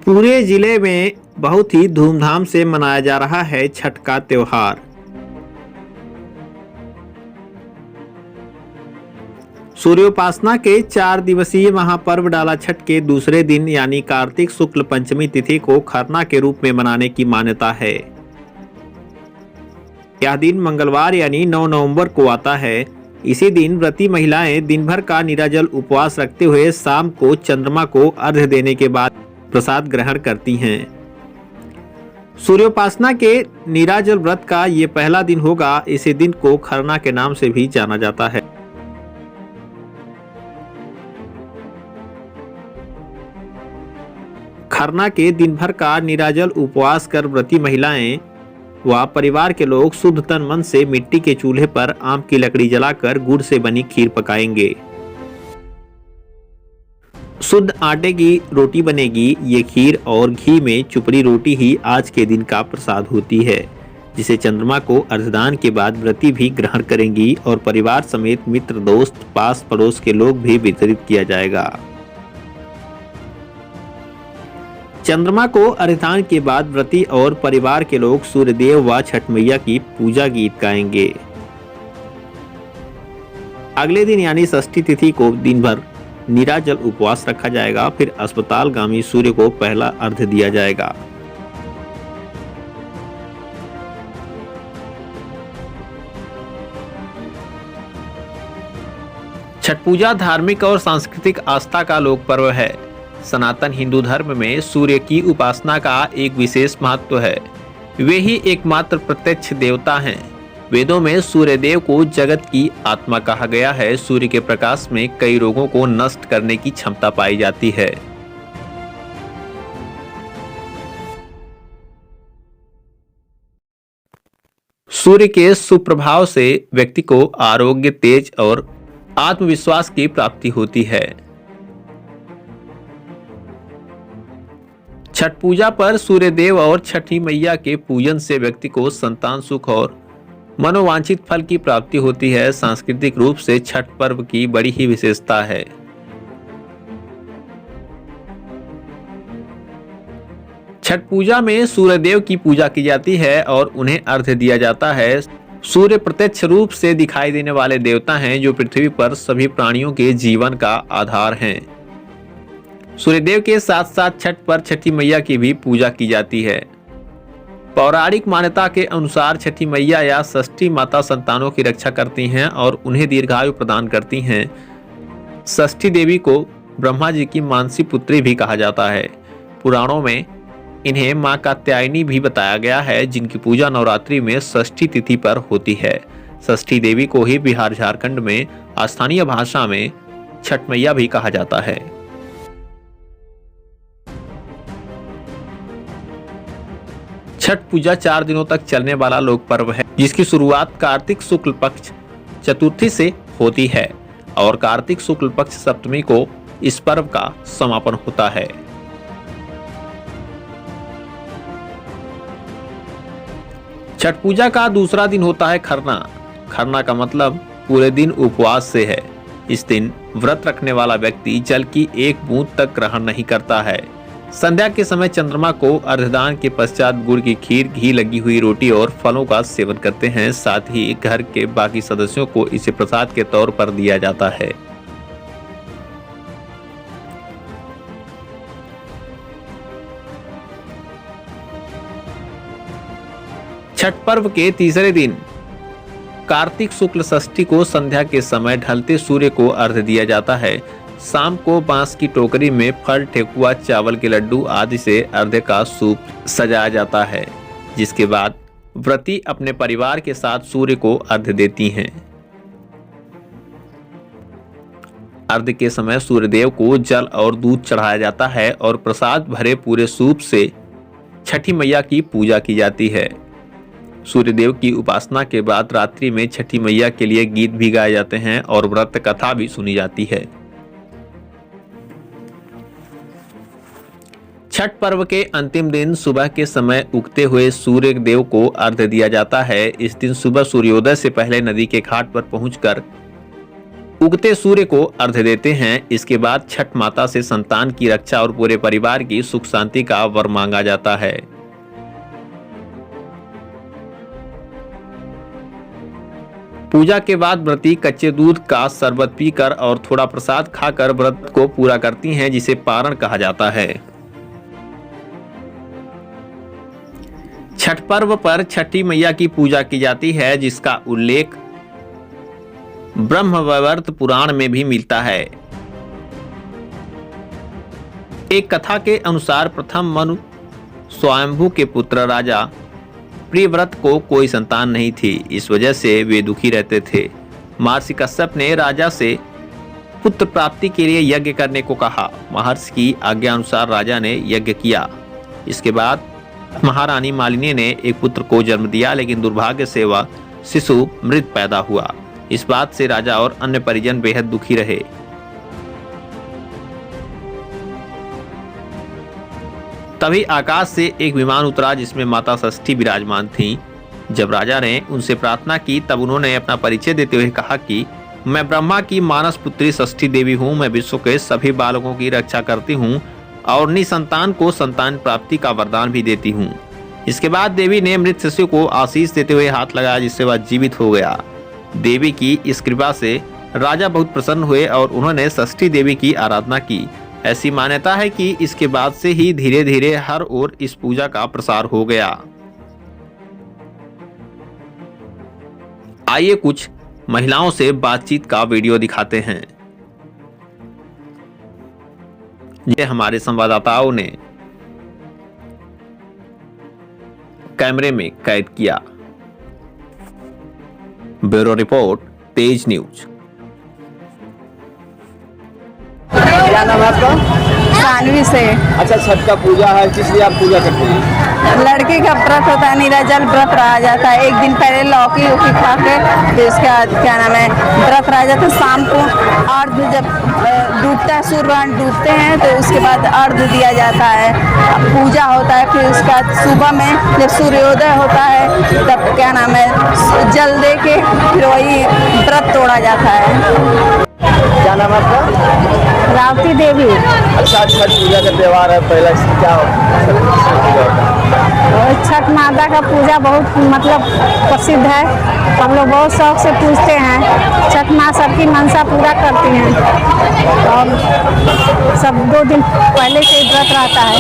पूरे जिले में बहुत ही धूमधाम से मनाया जा रहा है छठ का त्योहार। सूर्योपासना के 4 दिवसीय महापर्व डाला छठ के दूसरे दिन यानी कार्तिक शुक्ल पंचमी तिथि को खरना के रूप में मनाने की मान्यता है। यह दिन मंगलवार यानी 9 नवंबर को आता है। इसी दिन व्रती महिलाएं दिन भर का निराजल उपवास रखते हुए शाम को चंद्रमा को अर्घ्य देने के बाद प्रसाद ग्रहण करती हैं। सूर्योपासना के निराजल व्रत का ये पहला दिन होगा। इसी दिन को खरना के नाम से भी जाना जाता है। खरना के दिन भर का निराजल उपवास कर व्रती महिलाएं व परिवार के लोग शुद्ध तन मन से मिट्टी के चूल्हे पर आम की लकड़ी जलाकर गुड़ से बनी खीर पकाएंगे। शुद्ध आटे की रोटी बनेगी। ये खीर और घी में चुपड़ी रोटी ही आज के दिन का प्रसाद होती है, जिसे चंद्रमा को अर्घदान के बाद व्रती भी ग्रहण करेंगी और परिवार समेत मित्र दोस्त पास पड़ोस के लोग भी वितरित किया जाएगा। चंद्रमा को अर्घदान के बाद व्रती और परिवार के लोग सूर्यदेव व छठ मैया की पूजा गीत गाएंगे। अगले दिन यानी षष्ठी तिथि को दिन भर निराजल उपवास रखा जाएगा। फिर अस्पतालगामी सूर्य को पहला अर्घ्य दिया जाएगा। छठ पूजा धार्मिक और सांस्कृतिक आस्था का लोक पर्व है। सनातन हिंदू धर्म में सूर्य की उपासना का एक विशेष महत्व है। वे ही एकमात्र प्रत्यक्ष देवता हैं। वेदों में सूर्य देव को जगत की आत्मा कहा गया है। सूर्य के प्रकाश में कई रोगों को नष्ट करने की क्षमता पाई जाती है। सूर्य के सुप्रभाव से व्यक्ति को आरोग्य, तेज और आत्मविश्वास की प्राप्ति होती है। छठ पूजा पर सूर्य देव और छठी मैया के पूजन से व्यक्ति को संतान सुख और मनोवांछित फल की प्राप्ति होती है। सांस्कृतिक रूप से छठ पर्व की बड़ी ही विशेषता है। छठ पूजा में सूर्य देव की पूजा की जाती है और उन्हें अर्घ्य दिया जाता है। सूर्य प्रत्यक्ष रूप से दिखाई देने वाले देवता हैं, जो पृथ्वी पर सभी प्राणियों के जीवन का आधार हैं। सूर्यदेव के साथ साथ छठ पर छठी मैया की भी पूजा की जाती है। पौराणिक मान्यता के अनुसार छठी मैया या षष्ठी माता संतानों की रक्षा करती हैं और उन्हें दीर्घायु प्रदान करती हैं। षष्ठी देवी को ब्रह्मा जी की मानसी पुत्री भी कहा जाता है। पुराणों में इन्हें मां कात्यायनी भी बताया गया है, जिनकी पूजा नवरात्रि में षष्ठी तिथि पर होती है। षष्ठी देवी को ही बिहार झारखंड में स्थानीय भाषा में छठ मैया भी कहा जाता है। छठ पूजा 4 दिनों तक चलने वाला लोक पर्व है, जिसकी शुरुआत कार्तिक शुक्ल पक्ष चतुर्थी से होती है और कार्तिक शुक्ल पक्ष सप्तमी को इस पर्व का समापन होता है। छठ पूजा का दूसरा दिन होता है खरना। खरना का मतलब पूरे दिन उपवास से है। इस दिन व्रत रखने वाला व्यक्ति जल की एक बूंद तक ग्रहण नहीं करता है। संध्या के समय चंद्रमा को अर्घदान के पश्चात गुड़ की खीर, घी लगी हुई रोटी और फलों का सेवन करते हैं। साथ ही घर के बाकी सदस्यों को इसे प्रसाद के तौर पर दिया जाता है। छठ पर्व के तीसरे दिन कार्तिक शुक्ल षष्ठी को संध्या के समय ढलते सूर्य को अर्घ्य दिया जाता है। शाम को बांस की टोकरी में फल, ठेकुआ, चावल के लड्डू आदि से अर्घ्य का सूप सजाया जाता है, जिसके बाद व्रती अपने परिवार के साथ सूर्य को अर्घ्य देती हैं। अर्घ्य के समय सूर्यदेव को जल और दूध चढ़ाया जाता है और प्रसाद भरे पूरे सूप से छठी मैया की पूजा की जाती है। सूर्यदेव की उपासना के बाद रात्रि में छठी मैया के लिए गीत भी गाए जाते हैं और व्रत कथा भी सुनी जाती है। छठ पर्व के अंतिम दिन सुबह के समय उगते हुए सूर्य देव को अर्घ्य दिया जाता है। इस दिन सुबह सूर्योदय से पहले नदी के घाट पर पहुंचकर उगते सूर्य को अर्घ्य देते हैं। इसके बाद छठ माता से संतान की रक्षा और पूरे परिवार की सुख शांति का वर मांगा जाता है। पूजा के बाद व्रती कच्चे दूध का शरबत पीकर और थोड़ा प्रसाद खाकर व्रत को पूरा करती हैं, जिसे पारण कहा जाता है। छठ पर्व पर छठी मैया की पूजा की जाती है, जिसका उल्लेख ब्रह्मवैवर्त पुराण में भी मिलता है। एक कथा के अनुसार प्रथम मनु स्वयंभू के पुत्र राजा प्रियव्रत को कोई संतान नहीं थी। इस वजह से वे दुखी रहते थे। महर्षि कश्यप ने राजा से पुत्र प्राप्ति के लिए यज्ञ करने को कहा। महर्षि की आज्ञा अनुसार राजा ने यज्ञ किया। इसके बाद महारानी मालिनी ने एक पुत्र को जन्म दिया, लेकिन दुर्भाग्य से वह शिशु मृत पैदा हुआ। इस बात से राजा और अन्य परिजन बेहद दुखी रहे। तभी आकाश से एक विमान उतरा, जिसमें माता षष्ठी विराजमान थीं। जब राजा ने उनसे प्रार्थना की, तब उन्होंने अपना परिचय देते हुए कहा कि मैं ब्रह्मा की मानस पुत्री षष्ठी देवी हूँ। मैं विश्व के सभी बालकों की रक्षा करती हूँ और निसंतान को संतान प्राप्ति का वरदान भी देती हूँ। इसके बाद देवी ने मृत शिशु को आशीष देते हुए हाथ लगाया, जिससे वह जीवित हो गया। देवी की इस कृपा से राजा बहुत प्रसन्न हुए और उन्होंने षष्ठी देवी की आराधना की। ऐसी मान्यता है कि इसके बाद से ही धीरे धीरे हर ओर इस पूजा का प्रसार हो गया। आइए कुछ महिलाओं से बातचीत का वीडियो दिखाते हैं। ये हमारे संवाददाताओं ने कैमरे में कैद किया। ब्यूरो रिपोर्ट, तेज न्यूज। क्या नाम है आपका? सानवी से। अच्छा, छठ का पूजा है, किस लिए आप पूजा करते हैं? लड़की का व्रत होता है, निर्जल व्रत रहा जाता है। एक दिन पहले लौकी उकी खा के फिर उसके बाद क्या नाम है व्रत रहा जाता है। शाम को अर्घ जब डूबता है, सूर्य डूबते हैं तो उसके बाद अर्घ दिया जाता है, पूजा होता है। फिर उसके बाद सुबह में जब सूर्योदय होता है तब क्या नाम है जल दे के फिर वही व्रत तोड़ा जाता है। क्या नाम है आपका? रावती देवी। अच्छा, छठ पूजा का त्योहार है, पहला क्या छठ माता का पूजा बहुत मतलब प्रसिद्ध है। हम लोग बहुत शौक से पूजते हैं। छठ माँ सबकी मनसा पूरा करती हैं और सब 2 दिन पहले से व्रत रहता है।